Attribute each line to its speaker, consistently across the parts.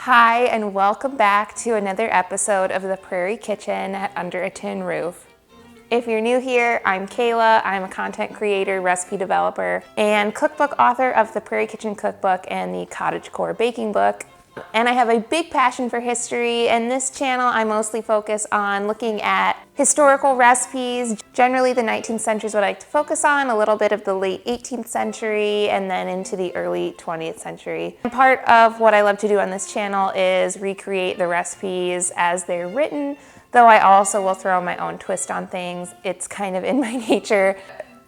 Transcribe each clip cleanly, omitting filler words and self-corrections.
Speaker 1: Hi, and welcome back to another episode of the Prairie Kitchen at Under a Tin Roof. If you're new here, I'm Kayla. I'm a content creator, recipe developer, and cookbook author of the Prairie Kitchen Cookbook and the Cottagecore Baking Book. And I have a big passion for history, and this channel I mostly focus on looking at historical recipes. Generally the 19th century is what I like to focus on, a little bit of the late 18th century, and then into the early 20th century. And part of what I love to do on this channel is recreate the recipes as they're written, though I also will throw my own twist on things. It's kind of in my nature.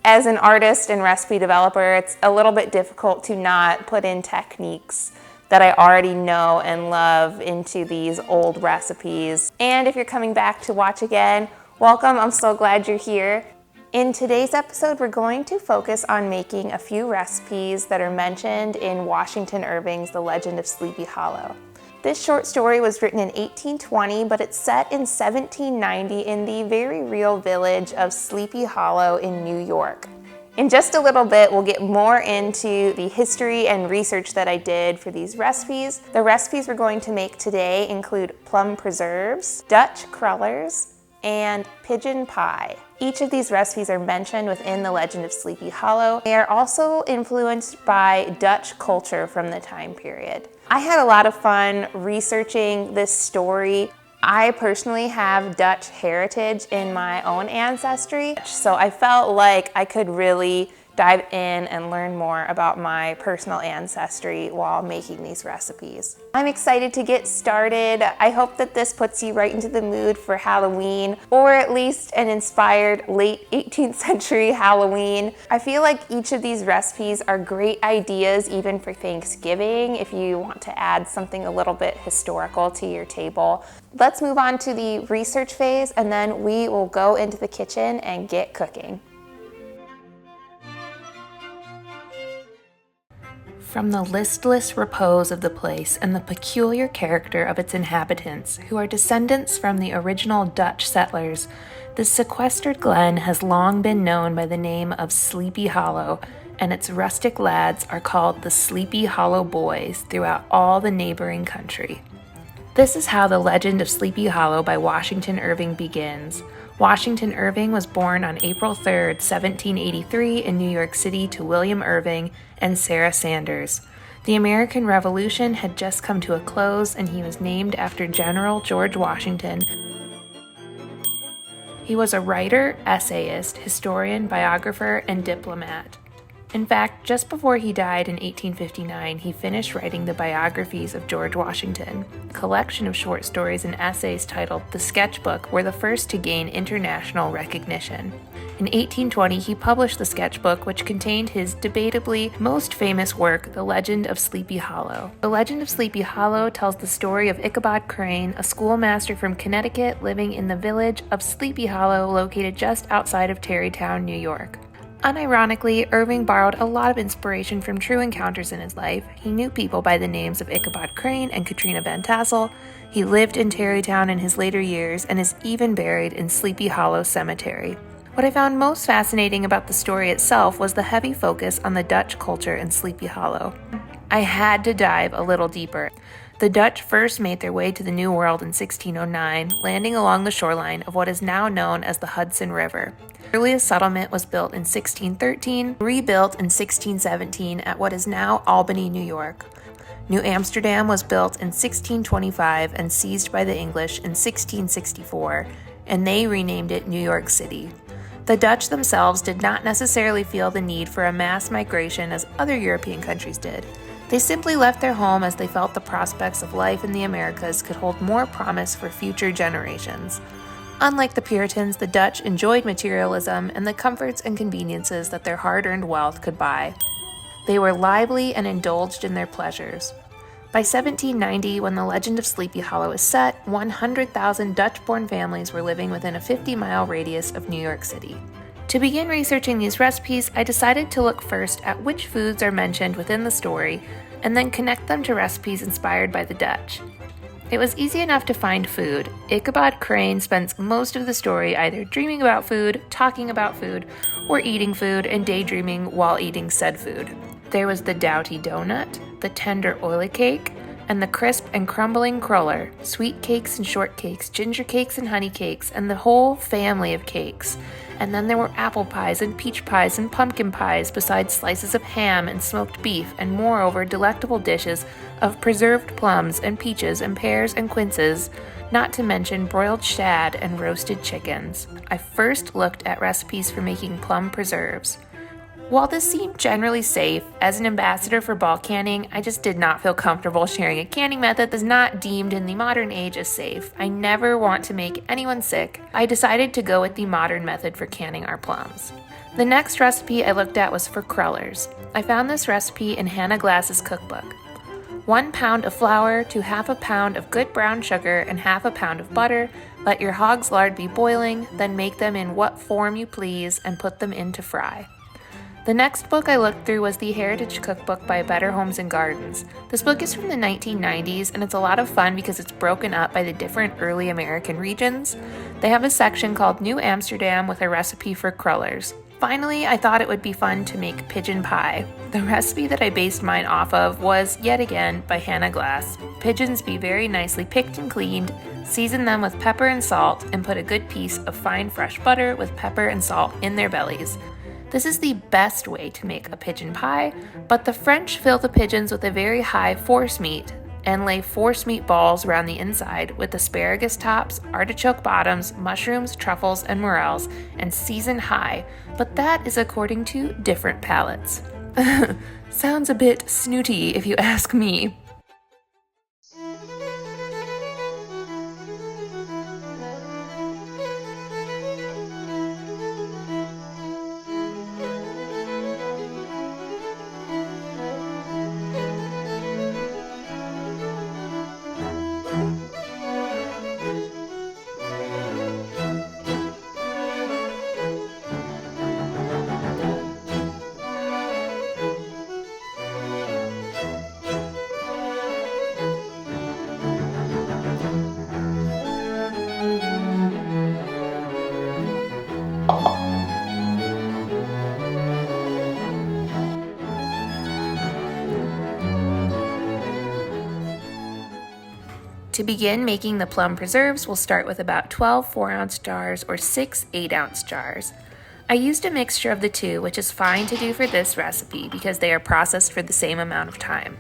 Speaker 1: As an artist and recipe developer, it's a little bit difficult to not put in techniques that I already know and love into these old recipes. And if you're coming back to watch again, welcome. I'm so glad you're here. In today's episode, we're going to focus on making a few recipes that are mentioned in Washington Irving's The Legend of Sleepy Hollow. This short story was written in 1820, but it's set in 1790 in the very real village of Sleepy Hollow in New York. In just a little bit, we'll get more into the history and research that I did for these recipes. The recipes we're going to make today include Plum Preserves, Dutch Crullers, and Pigeon Pie. Each of these recipes are mentioned within the Legend of Sleepy Hollow. They are also influenced by Dutch culture from the time period. I had a lot of fun researching this story. I personally have Dutch heritage in my own ancestry, so I felt like I could really dive in and learn more about my personal ancestry while making these recipes. I'm excited to get started. I hope that this puts you right into the mood for Halloween, or at least an inspired late 18th century Halloween. I feel like each of these recipes are great ideas even for Thanksgiving if you want to add something a little bit historical to your table. Let's move on to the research phase, and then we will go into the kitchen and get cooking. From the listless repose of the place and the peculiar character of its inhabitants, who are descendants from the original Dutch settlers, this sequestered glen has long been known by the name of Sleepy Hollow, and its rustic lads are called the Sleepy Hollow Boys throughout all the neighboring country. This is how the Legend of Sleepy Hollow by Washington Irving begins. Washington Irving was born on April 3, 1783 in New York City to William Irving and Sarah Sanders. The American Revolution had just come to a close, and he was named after General George Washington. He was a writer, essayist, historian, biographer, and diplomat. In fact, just before he died in 1859, he finished writing the biographies of George Washington. A collection of short stories and essays titled The Sketchbook were the first to gain international recognition. In 1820, he published the Sketchbook, which contained his debatably most famous work, The Legend of Sleepy Hollow. The Legend of Sleepy Hollow tells the story of Ichabod Crane, a schoolmaster from Connecticut living in the village of Sleepy Hollow, located just outside of Tarrytown, New York. Unironically, Irving borrowed a lot of inspiration from true encounters in his life. He knew people by the names of Ichabod Crane and Katrina Van Tassel. He lived in Tarrytown in his later years and is even buried in Sleepy Hollow Cemetery. What I found most fascinating about the story itself was the heavy focus on the Dutch culture in Sleepy Hollow. I had to dive a little deeper. The Dutch first made their way to the New World in 1609, landing along the shoreline of what is now known as the Hudson River. The earliest settlement was built in 1613, rebuilt in 1617 at what is now Albany, New York. New Amsterdam was built in 1625 and seized by the English in 1664, and they renamed it New York City. The Dutch themselves did not necessarily feel the need for a mass migration as other European countries did. They simply left their home as they felt the prospects of life in the Americas could hold more promise for future generations. Unlike the Puritans, the Dutch enjoyed materialism and the comforts and conveniences that their hard-earned wealth could buy. They were lively and indulged in their pleasures. By 1790, when the Legend of Sleepy Hollow is set, 100,000 Dutch-born families were living within a 50-mile radius of New York City. To begin researching these recipes, I decided to look first at which foods are mentioned within the story, and then connect them to recipes inspired by the Dutch. It was easy enough to find food. Ichabod Crane spends most of the story either dreaming about food, talking about food, or eating food and daydreaming while eating said food. There was the doughty donut, the tender oily cake, and the crisp and crumbling cruller, sweet cakes and shortcakes, ginger cakes and honey cakes, and the whole family of cakes. And then there were apple pies and peach pies and pumpkin pies, besides slices of ham and smoked beef, and moreover delectable dishes of preserved plums and peaches and pears and quinces, not to mention broiled shad and roasted chickens. I first looked at recipes for making plum preserves. While this seemed generally safe, as an ambassador for bulk canning, I just did not feel comfortable sharing a canning method that's not deemed in the modern age as safe. I never want to make anyone sick. I decided to go with the modern method for canning our plums. The next recipe I looked at was for crullers. I found this recipe in Hannah Glass's cookbook. 1 pound of flour to half a pound of good brown sugar and half a pound of butter. Let your hog's lard be boiling, then make them in what form you please and put them in to fry. The next book I looked through was the Heritage Cookbook by Better Homes and Gardens. This book is from the 1990s, and it's a lot of fun because it's broken up by the different early American regions. They have a section called New Amsterdam with a recipe for crullers. Finally, I thought it would be fun to make pigeon pie. The recipe that I based mine off of was, yet again, by Hannah Glass. Pigeons be very nicely picked and cleaned, season them with pepper and salt, and put a good piece of fine fresh butter with pepper and salt in their bellies. This is the best way to make a pigeon pie, but the French fill the pigeons with a very high forcemeat and lay forcemeat balls around the inside with asparagus tops, artichoke bottoms, mushrooms, truffles, and morels, and season high, but that is according to different palates. Sounds a bit snooty if you ask me. To begin making the plum preserves, we'll start with about 12 4-ounce jars or 6 8-ounce jars. I used a mixture of the two, which is fine to do for this recipe because they are processed for the same amount of time.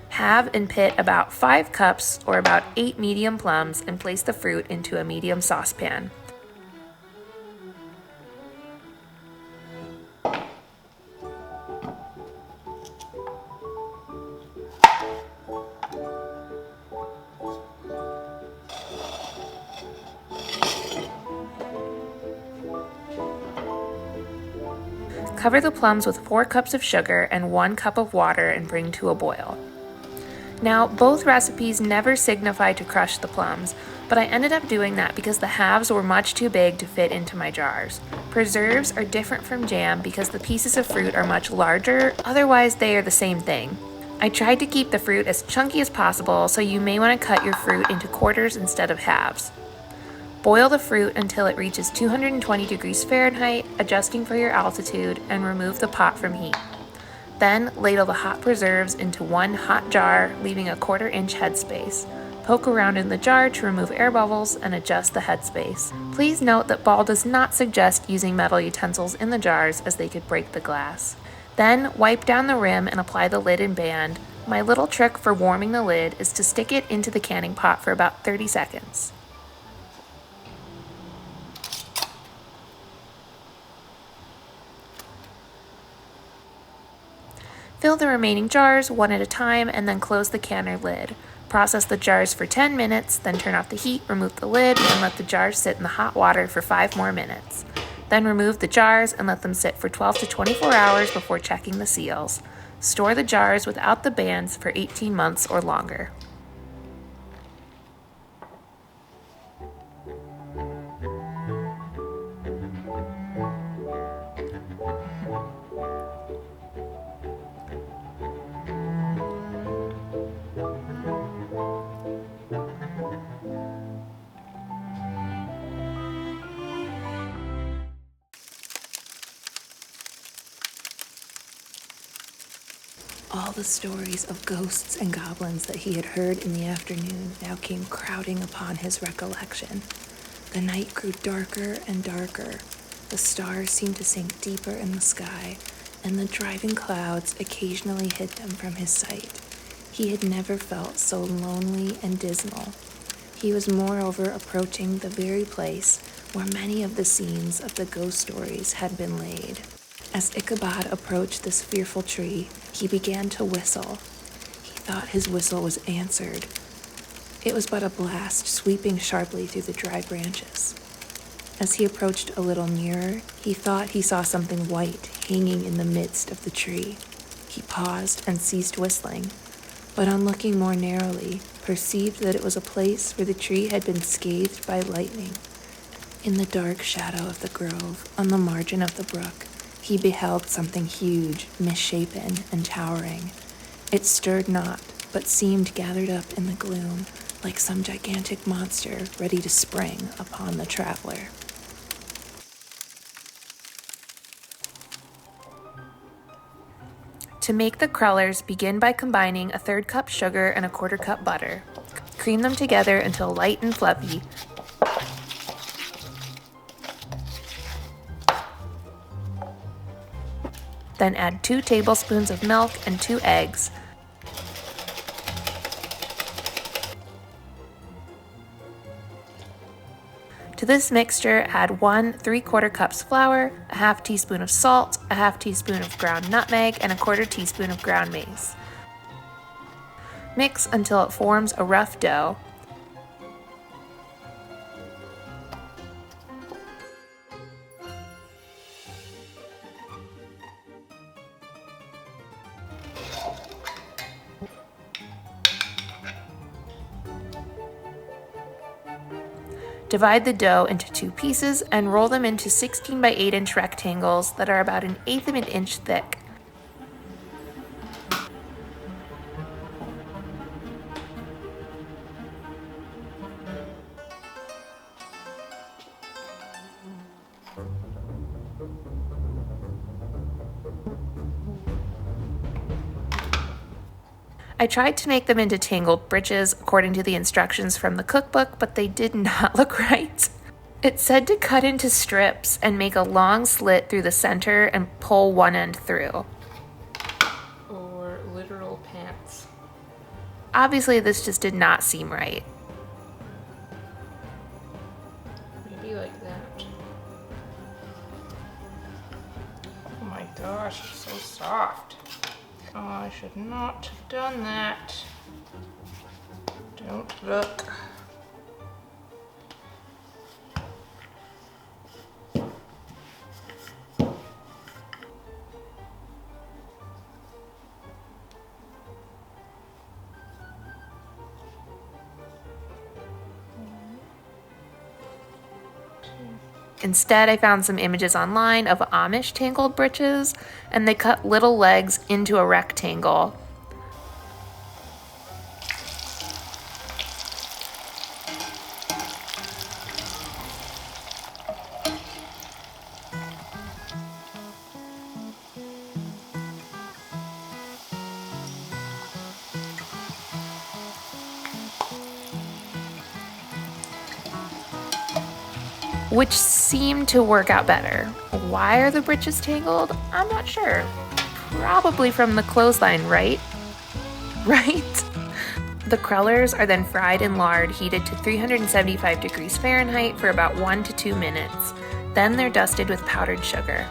Speaker 1: Halve and pit about 5 cups or about 8 medium plums and place the fruit into a medium saucepan. Cover the plums with 4 cups of sugar and 1 cup of water and bring to a boil. Now, both recipes never signify to crush the plums, but I ended up doing that because the halves were much too big to fit into my jars. Preserves are different from jam because the pieces of fruit are much larger, otherwise they are the same thing. I tried to keep the fruit as chunky as possible, so you may want to cut your fruit into quarters instead of halves. Boil the fruit until it reaches 220 degrees Fahrenheit, adjusting for your altitude, and remove the pot from heat. Then ladle the hot preserves into one hot jar, leaving a 1/4 inch headspace. Poke around in the jar to remove air bubbles and adjust the headspace. Please note that Ball does not suggest using metal utensils in the jars as they could break the glass. Then wipe down the rim and apply the lid and band. My little trick for warming the lid is to stick it into the canning pot for about 30 seconds. Fill the remaining jars one at a time and then close the canner lid. Process the jars for 10 minutes, then turn off the heat, remove the lid, and let the jars sit in the hot water for 5 more minutes. Then remove the jars and let them sit for 12 to 24 hours before checking the seals. Store the jars without the bands for 18 months or longer. All the stories of ghosts and goblins that he had heard in the afternoon now came crowding upon his recollection. The night grew darker and darker. The stars seemed to sink deeper in the sky, and the driving clouds occasionally hid them from his sight. He had never felt so lonely and dismal. He was moreover approaching the very place where many of the scenes of the ghost stories had been laid. As Ichabod approached this fearful tree, he began to whistle. He thought his whistle was answered. It was but a blast sweeping sharply through the dry branches. As he approached a little nearer, he thought he saw something white hanging in the midst of the tree. He paused and ceased whistling, but on looking more narrowly, perceived that it was a place where the tree had been scathed by lightning. In the dark shadow of the grove, on the margin of the brook, he beheld something huge, misshapen, and towering. It stirred not, but seemed gathered up in the gloom, like some gigantic monster ready to spring upon the traveler. To make the crullers, begin by combining a 1/3 cup sugar and a 1/4 cup butter. Cream them together until light and fluffy. Then add 2 tablespoons of milk and 2 eggs. To this mixture, add 1 3/4 cups flour, a 1/2 teaspoon of salt, a 1/2 teaspoon of ground nutmeg, and a 1/4 teaspoon of ground mace. Mix until it forms a rough dough. Divide the dough into 2 pieces and roll them into 16 by 8 inch rectangles that are about 1/8 of an inch thick. I tried to make them into Tangled Britches according to the instructions from the cookbook, but they did not look right. It said to cut into strips and make a long slit through the center and pull one end through.
Speaker 2: Or literal pants.
Speaker 1: Obviously, this just did not seem right.
Speaker 2: Maybe like that. Oh my gosh, it's so soft. Oh, I should not have done that. Don't look.
Speaker 1: Instead, I found some images online of Amish tangled britches, and they cut little legs into a rectangle. Which seemed to work out better. Why are the britches tangled? I'm not sure. Probably from the clothesline, right? Right? The crullers are then fried in lard heated to 375 degrees Fahrenheit for about 1 to 2 minutes. Then they're dusted with powdered sugar.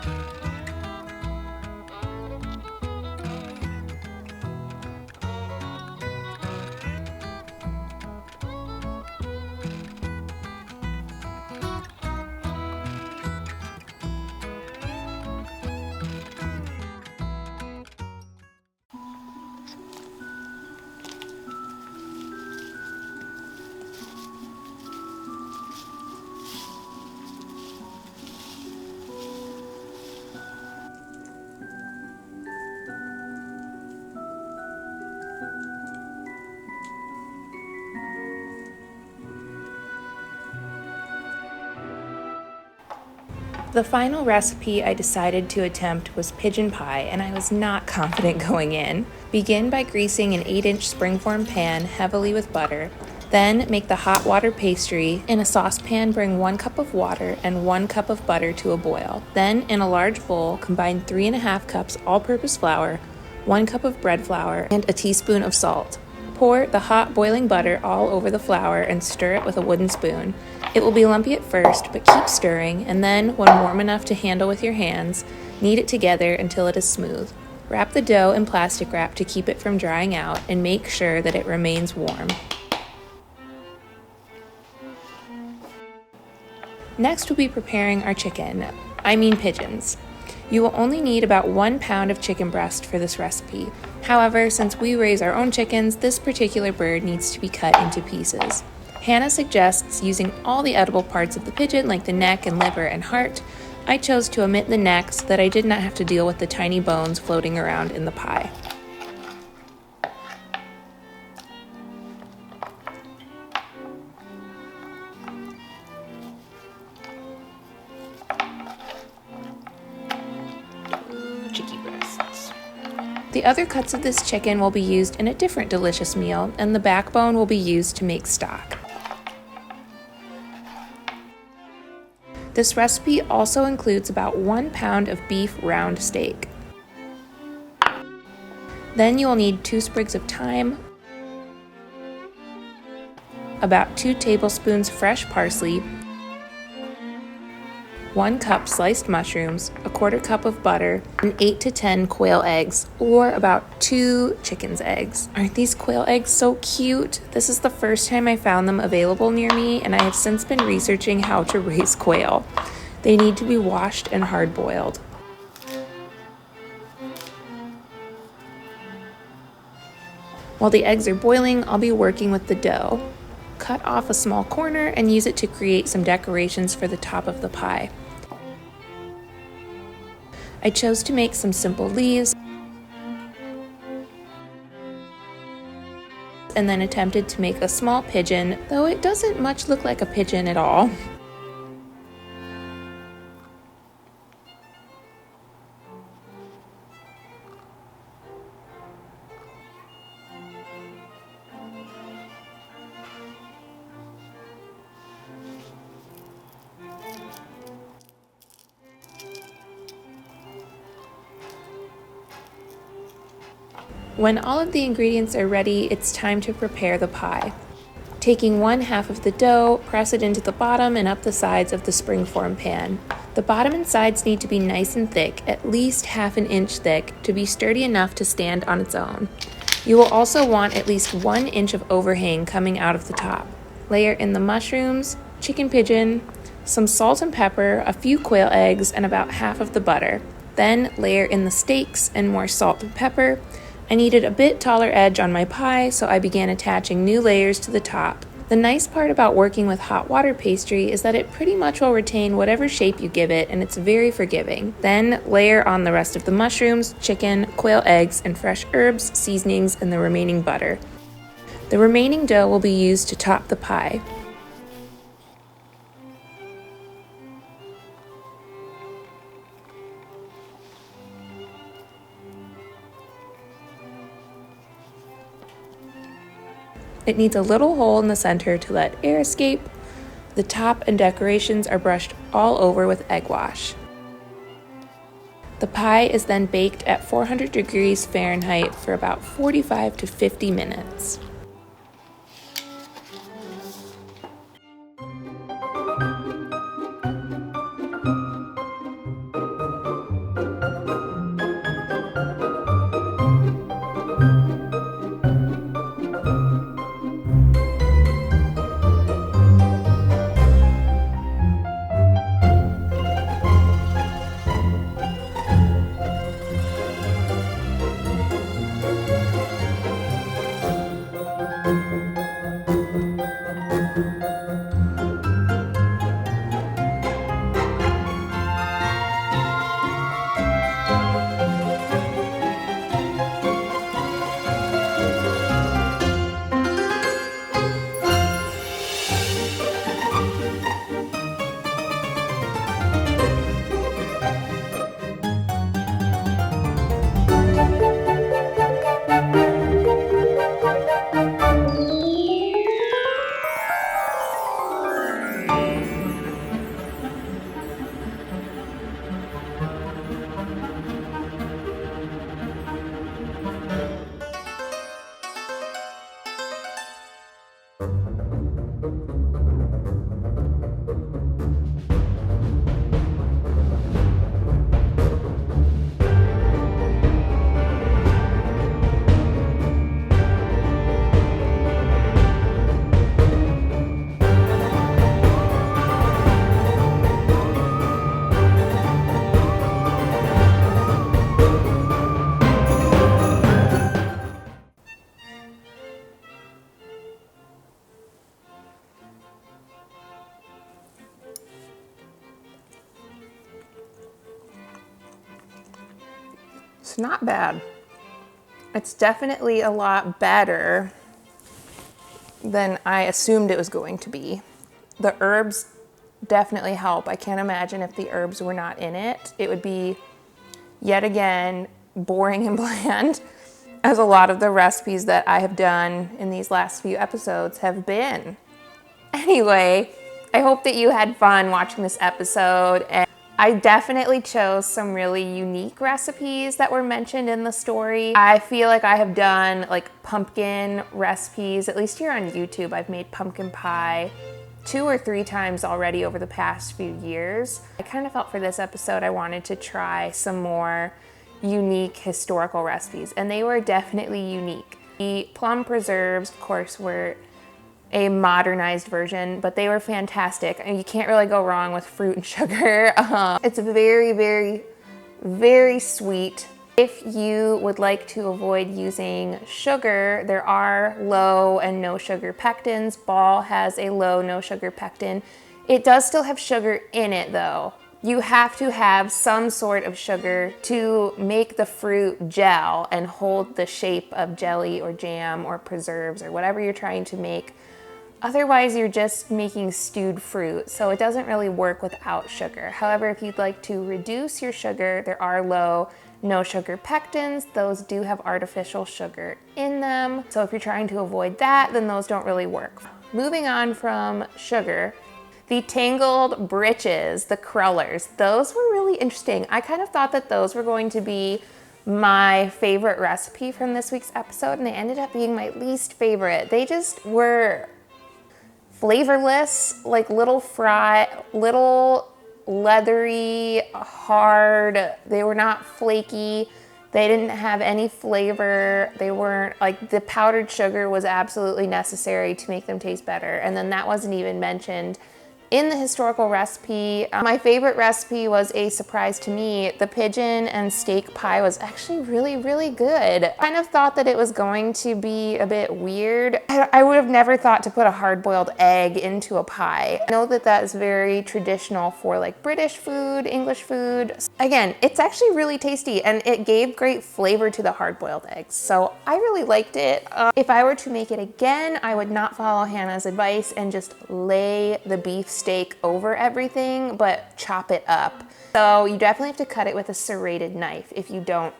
Speaker 1: The final recipe I decided to attempt was pigeon pie, and I was not confident going in. Begin by greasing an 8-inch springform pan heavily with butter. Then make the hot water pastry. In a saucepan, bring 1 cup of water and 1 cup of butter to a boil. Then, in a large bowl, combine 3½ cups all-purpose flour, 1 cup of bread flour, and a teaspoon of salt. Pour the hot boiling butter all over the flour and stir it with a wooden spoon. It will be lumpy at first, but keep stirring, and then, when warm enough to handle with your hands, knead it together until it is smooth. Wrap the dough in plastic wrap to keep it from drying out, and make sure that it remains warm. Next, we'll be preparing our pigeons. You will only need about 1 pound of chicken breast for this recipe. However, since we raise our own chickens, this particular bird needs to be cut into pieces. Hannah suggests using all the edible parts of the pigeon, like the neck and liver and heart. I chose to omit the neck so that I did not have to deal with the tiny bones floating around in the pie.
Speaker 2: Chicky breasts.
Speaker 1: The other cuts of this chicken will be used in a different delicious meal, and the backbone will be used to make stock. This recipe also includes about 1 pound of beef round steak. Then you will need 2 sprigs of thyme, about 2 tablespoons fresh parsley, 1 cup sliced mushrooms, 1/4 cup of butter, and 8 to 10 quail eggs, or about 2 chicken's eggs. Aren't these quail eggs so cute? This is the first time I found them available near me, and I have since been researching how to raise quail. They need to be washed and hard-boiled. While the eggs are boiling, I'll be working with the dough. Cut off a small corner and use it to create some decorations for the top of the pie. I chose to make some simple leaves and then attempted to make a small pigeon, though it doesn't much look like a pigeon at all. When all of the ingredients are ready, it's time to prepare the pie. Taking 1/2 of the dough, press it into the bottom and up the sides of the springform pan. The bottom and sides need to be nice and thick, at least 1/2 inch thick, to be sturdy enough to stand on its own. You will also want at least 1 inch of overhang coming out of the top. Layer in the mushrooms, chicken pigeon, some salt and pepper, a few quail eggs, and about 1/2 of the butter. Then layer in the steaks and more salt and pepper. I needed a bit taller edge on my pie, so I began attaching new layers to the top. The nice part about working with hot water pastry is that it pretty much will retain whatever shape you give it, and it's very forgiving. Then layer on the rest of the mushrooms, chicken, quail eggs, and fresh herbs, seasonings, and the remaining butter. The remaining dough will be used to top the pie. It needs a little hole in the center to let air escape. The top and decorations are brushed all over with egg wash. The pie is then baked at 400 degrees Fahrenheit for about 45 to 50 minutes. It's not bad. It's definitely a lot better than I assumed it was going to be. The herbs definitely help. I can't imagine if the herbs were not in it. It would be, yet again, boring and bland, as a lot of the recipes that I have done in these last few episodes have been. Anyway, I hope that you had fun watching this episode, and I definitely chose some really unique recipes that were mentioned in the story. I feel like I have done like pumpkin recipes, at least here on YouTube. I've made pumpkin pie 2 or 3 times already over the past few years. I kind of felt for this episode I wanted to try some more unique historical recipes, and they were definitely unique. The Plum Preserves, of course, were a modernized version, but they were fantastic. And you can't really go wrong with fruit and sugar. It's very, very, very sweet. If you would like to avoid using sugar, there are low and no sugar pectins. Ball has a low no sugar pectin. It does still have sugar in it though. You have to have some sort of sugar to make the fruit gel and hold the shape of jelly or jam or preserves or whatever you're trying to make. Otherwise, you're just making stewed fruit, so it doesn't really work without sugar. However, if you'd like to reduce your sugar, there are low no sugar pectins. Those do have artificial sugar in them. So if you're trying to avoid that, then those don't really work. Moving on from sugar, the Tangled Britches, the Crullers, those were really interesting. I kind of thought that those were going to be my favorite recipe from this week's episode, and they ended up being my least favorite. They just were flavorless, like little leathery, hard. They were not flaky. They didn't have any flavor. They weren't, like, the powdered sugar was absolutely necessary to make them taste better. And then that wasn't even mentioned in the historical recipe. My favorite recipe was a surprise to me. The pigeon and steak pie was actually really, really good. I kind of thought that it was going to be a bit weird. I would have never thought to put a hard-boiled egg into a pie. I know that that is very traditional for like British food, English food. Again, it's actually really tasty and it gave great flavor to the hard-boiled eggs. So I really liked it. If I were to make it again, I would not follow Hannah's advice and just lay the beef steak over everything, but chop it up. So you definitely have to cut it with a serrated knife if you don't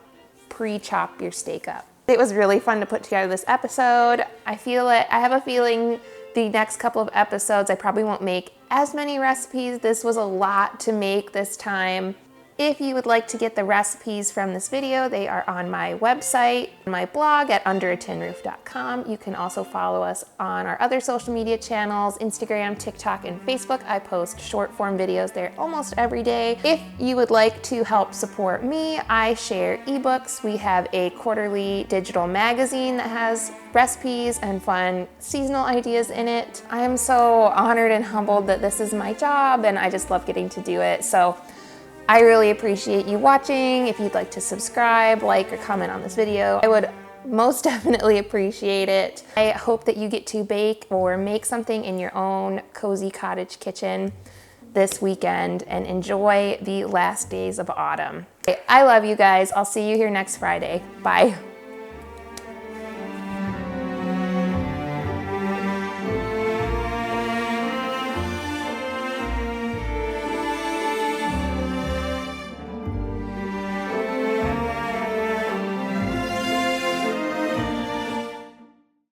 Speaker 1: pre-chop your steak up. It was really fun to put together this episode. I have a feeling the next couple of episodes I probably won't make as many recipes. This was a lot to make this time. If you would like to get the recipes from this video, they are on my website, my blog at underatinroof.com. You can also follow us on our other social media channels, Instagram, TikTok, and Facebook. I post short form videos there almost every day. If you would like to help support me, I share ebooks. We have a quarterly digital magazine that has recipes and fun seasonal ideas in it. I am so honored and humbled that this is my job and I just love getting to do it. So I really appreciate you watching. If you'd like to subscribe, like, or comment on this video, I would most definitely appreciate it. I hope that you get to bake or make something in your own cozy cottage kitchen this weekend and enjoy the last days of autumn. I love you guys. I'll see you here next Friday. Bye.